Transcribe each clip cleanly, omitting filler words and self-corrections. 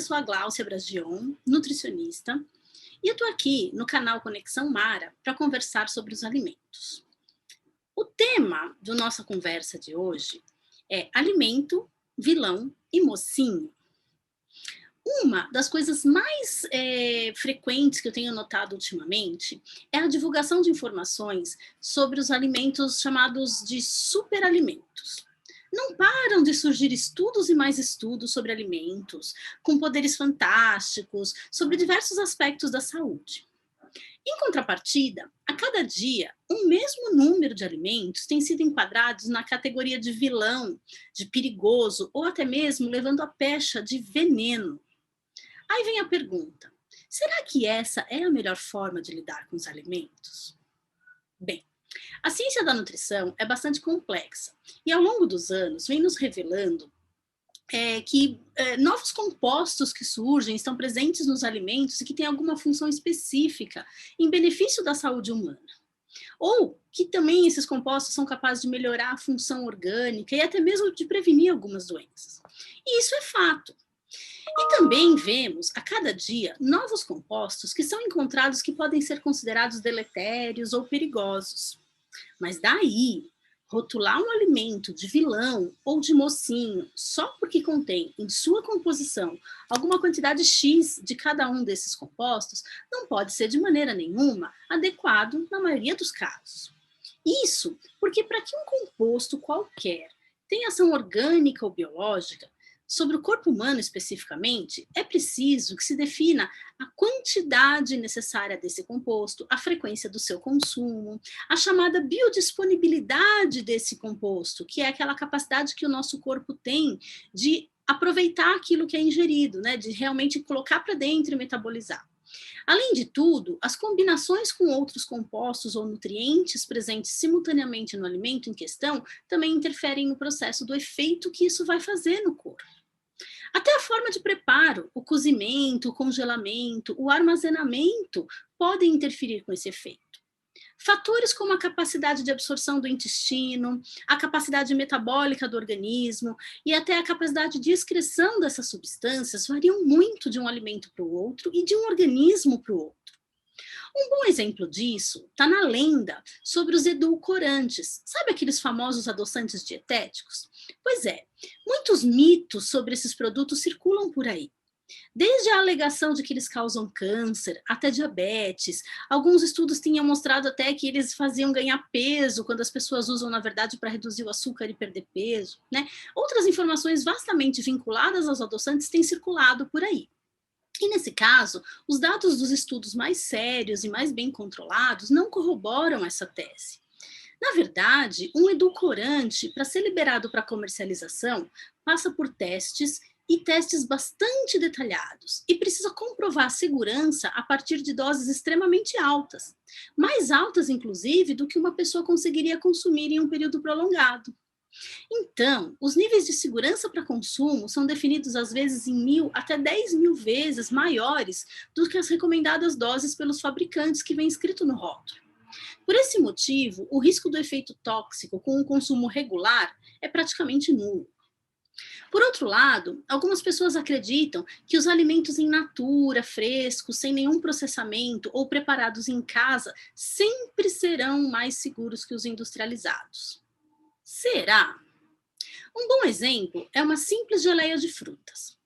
sou a Gláucia Bragion, nutricionista, e eu estou aqui no canal Conexão Mara para conversar sobre os alimentos. O tema da nossa conversa de hoje é alimento, vilão e mocinho. Uma das coisas mais frequentes que eu tenho notado ultimamente é a divulgação de informações sobre os alimentos chamados de superalimentos. Não param de surgir estudos e mais estudos sobre alimentos, com poderes fantásticos, sobre diversos aspectos da saúde. Em contrapartida, a cada dia, um mesmo número de alimentos tem sido enquadrados na categoria de vilão, de perigoso, ou até mesmo levando a pecha de veneno. Aí vem a pergunta: será que essa é a melhor forma de lidar com os alimentos? Bem, a ciência da nutrição é bastante complexa e ao longo dos anos vem nos revelando que novos compostos que surgem estão presentes nos alimentos e que têm alguma função específica em benefício da saúde humana. Ou que também esses compostos são capazes de melhorar a função orgânica e até mesmo de prevenir algumas doenças. E isso é fato. E também vemos, a cada dia, novos compostos que são encontrados que podem ser considerados deletérios ou perigosos. Mas daí, rotular um alimento de vilão ou de mocinho só porque contém em sua composição alguma quantidade X de cada um desses compostos não pode ser de maneira nenhuma adequado na maioria dos casos. Isso porque para que um composto qualquer tenha ação orgânica ou biológica, sobre o corpo humano especificamente, é preciso que se defina a quantidade necessária desse composto, a frequência do seu consumo, a chamada biodisponibilidade desse composto, que é aquela capacidade que o nosso corpo tem de aproveitar aquilo que é ingerido, né, de realmente colocar para dentro e metabolizar. Além de tudo, as combinações com outros compostos ou nutrientes presentes simultaneamente no alimento em questão também interferem no processo do efeito que isso vai fazer no corpo. Até a forma de preparo, o cozimento, o congelamento, o armazenamento podem interferir com esse efeito. Fatores como a capacidade de absorção do intestino, a capacidade metabólica do organismo e até a capacidade de excreção dessas substâncias variam muito de um alimento para o outro e de um organismo para o outro. Um bom exemplo disso está na lenda sobre os edulcorantes. Sabe aqueles famosos adoçantes dietéticos? Pois é, muitos mitos sobre esses produtos circulam por aí. Desde a alegação de que eles causam câncer, até diabetes. Alguns estudos tinham mostrado até que eles faziam ganhar peso quando as pessoas usam, na verdade, para reduzir o açúcar e perder peso, né? Outras informações vastamente vinculadas aos adoçantes têm circulado por aí. E nesse caso, os dados dos estudos mais sérios e mais bem controlados não corroboram essa tese. Na verdade, um edulcorante, para ser liberado para comercialização, passa por testes e testes bastante detalhados e precisa comprovar a segurança a partir de doses extremamente altas, mais altas, inclusive, do que uma pessoa conseguiria consumir em um período prolongado. Então, os níveis de segurança para consumo são definidos às vezes em 1.000 até 10.000 vezes maiores do que as recomendadas doses pelos fabricantes que vem escrito no rótulo. Por esse motivo, o risco do efeito tóxico com o consumo regular é praticamente nulo. Por outro lado, algumas pessoas acreditam que os alimentos in natura, frescos, sem nenhum processamento ou preparados em casa sempre serão mais seguros que os industrializados. Será? Um bom exemplo é uma simples geleia de frutas.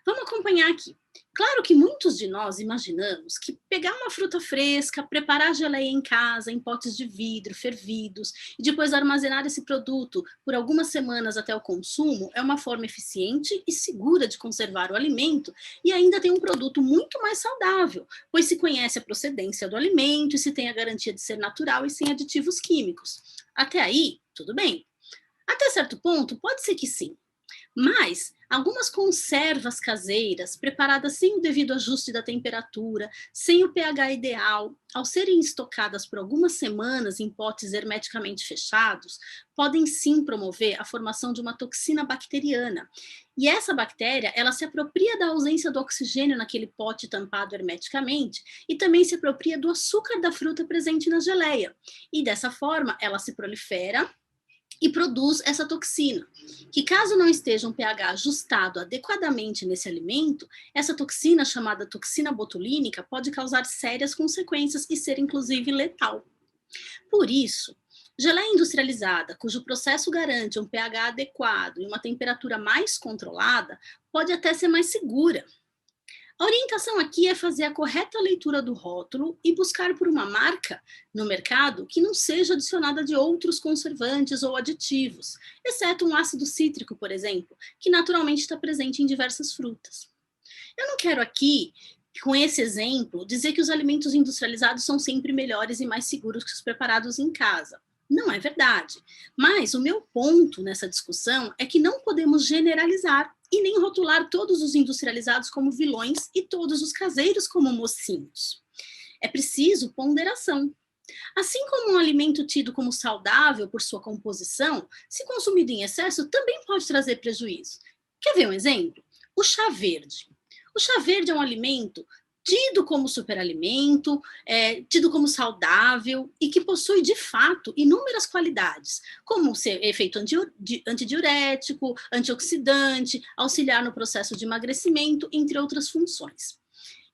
Vamos acompanhar aqui. Claro que muitos de nós imaginamos que pegar uma fruta fresca, preparar a geleia em casa, em potes de vidro, fervidos, e depois armazenar esse produto por algumas semanas até o consumo é uma forma eficiente e segura de conservar o alimento e ainda tem um produto muito mais saudável, pois se conhece a procedência do alimento e se tem a garantia de ser natural e sem aditivos químicos. Até aí, tudo bem. Até certo ponto, pode ser que sim. Mas algumas conservas caseiras, preparadas sem o devido ajuste da temperatura, sem o pH ideal, ao serem estocadas por algumas semanas em potes hermeticamente fechados, podem sim promover a formação de uma toxina bacteriana. E essa bactéria, ela se apropria da ausência do oxigênio naquele pote tampado hermeticamente e também se apropria do açúcar da fruta presente na geleia. E dessa forma, ela se prolifera e produz essa toxina, que caso não esteja um pH ajustado adequadamente nesse alimento, essa toxina, chamada toxina botulínica, pode causar sérias consequências e ser inclusive letal. Por isso, geleia industrializada, cujo processo garante um pH adequado e uma temperatura mais controlada, pode até ser mais segura. A orientação aqui é fazer a correta leitura do rótulo e buscar por uma marca no mercado que não seja adicionada de outros conservantes ou aditivos, exceto um ácido cítrico, por exemplo, que naturalmente está presente em diversas frutas. Eu não quero aqui, com esse exemplo, dizer que os alimentos industrializados são sempre melhores e mais seguros que os preparados em casa. Não é verdade. Mas o meu ponto nessa discussão é que não podemos generalizar e nem rotular todos os industrializados como vilões e todos os caseiros como mocinhos. É preciso ponderação. Assim como um alimento tido como saudável por sua composição, se consumido em excesso, também pode trazer prejuízo. Quer ver um exemplo? O chá verde. O chá verde é um alimento tido como superalimento, tido como saudável e que possui, de fato, inúmeras qualidades, como ser efeito antidiurético, antioxidante, auxiliar no processo de emagrecimento, entre outras funções.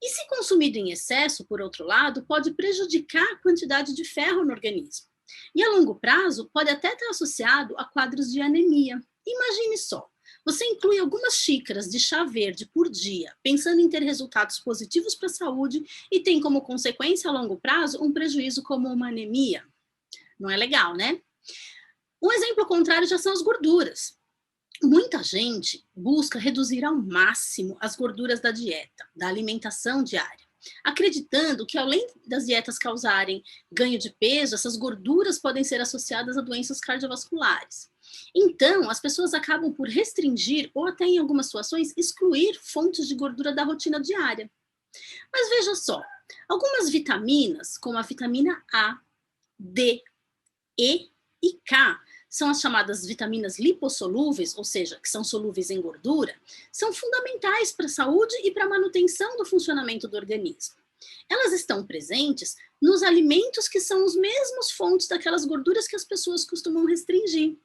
E se consumido em excesso, por outro lado, pode prejudicar a quantidade de ferro no organismo. E a longo prazo, pode até estar associado a quadros de anemia. Imagine só. Você inclui algumas xícaras de chá verde por dia, pensando em ter resultados positivos para a saúde e tem como consequência a longo prazo um prejuízo como uma anemia. Não é legal, né? Um exemplo contrário já são as gorduras. Muita gente busca reduzir ao máximo as gorduras da dieta, da alimentação diária, acreditando que além das dietas causarem ganho de peso, essas gorduras podem ser associadas a doenças cardiovasculares. Então, as pessoas acabam por restringir ou até em algumas situações excluir fontes de gordura da rotina diária. Mas veja só, algumas vitaminas, como a vitamina A, D, E e K, são as chamadas vitaminas lipossolúveis, ou seja, que são solúveis em gordura, são fundamentais para a saúde e para a manutenção do funcionamento do organismo. Elas estão presentes nos alimentos que são os mesmos fontes daquelas gorduras que as pessoas costumam restringir,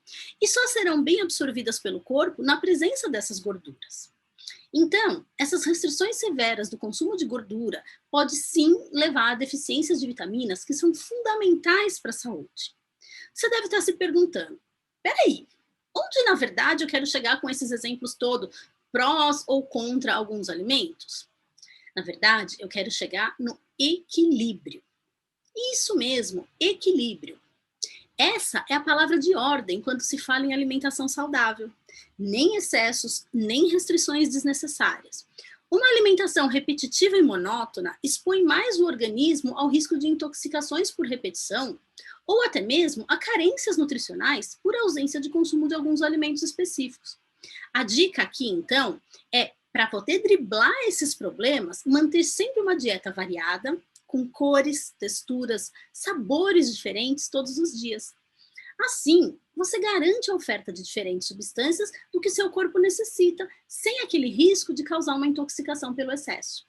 e só serão bem absorvidas pelo corpo na presença dessas gorduras. Então, essas restrições severas do consumo de gordura pode sim levar a deficiências de vitaminas que são fundamentais para a saúde. Você deve estar se perguntando, peraí, onde na verdade eu quero chegar com esses exemplos todos, prós ou contra alguns alimentos? Na verdade, eu quero chegar no equilíbrio. Isso mesmo, equilíbrio. Essa é a palavra de ordem quando se fala em alimentação saudável. Nem excessos, nem restrições desnecessárias. Uma alimentação repetitiva e monótona expõe mais o organismo ao risco de intoxicações por repetição ou até mesmo a carências nutricionais por ausência de consumo de alguns alimentos específicos. A dica aqui, então, é para poder driblar esses problemas, manter sempre uma dieta variada, com cores, texturas, sabores diferentes todos os dias. Assim, você garante a oferta de diferentes substâncias do que seu corpo necessita, sem aquele risco de causar uma intoxicação pelo excesso.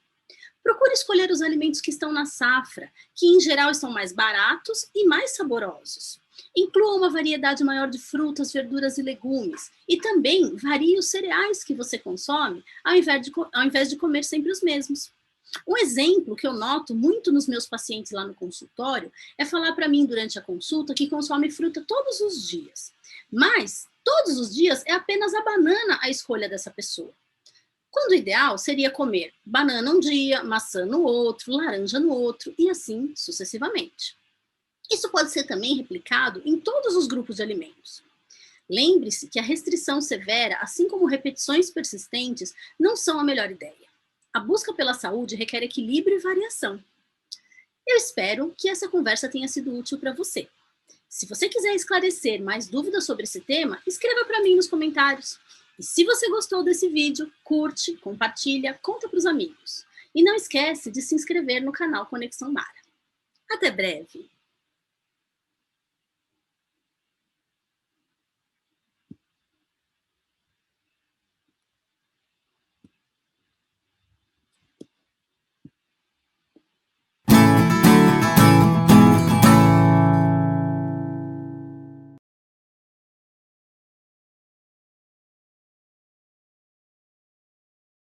Procure escolher os alimentos que estão na safra, que em geral estão mais baratos e mais saborosos. Inclua uma variedade maior de frutas, verduras e legumes. E também varie os cereais que você consome, ao invés de comer sempre os mesmos. Um exemplo que eu noto muito nos meus pacientes lá no consultório é falar para mim durante a consulta que consome fruta todos os dias. Mas todos os dias é apenas a banana a escolha dessa pessoa. Quando o ideal seria comer banana um dia, maçã no outro, laranja no outro e assim sucessivamente. Isso pode ser também replicado em todos os grupos de alimentos. Lembre-se que a restrição severa, assim como repetições persistentes, não são a melhor ideia. A busca pela saúde requer equilíbrio e variação. Eu espero que essa conversa tenha sido útil para você. Se você quiser esclarecer mais dúvidas sobre esse tema, escreva para mim nos comentários. E se você gostou desse vídeo, curte, compartilha, conta para os amigos. E não esquece de se inscrever no canal Conexão Mara. Até breve!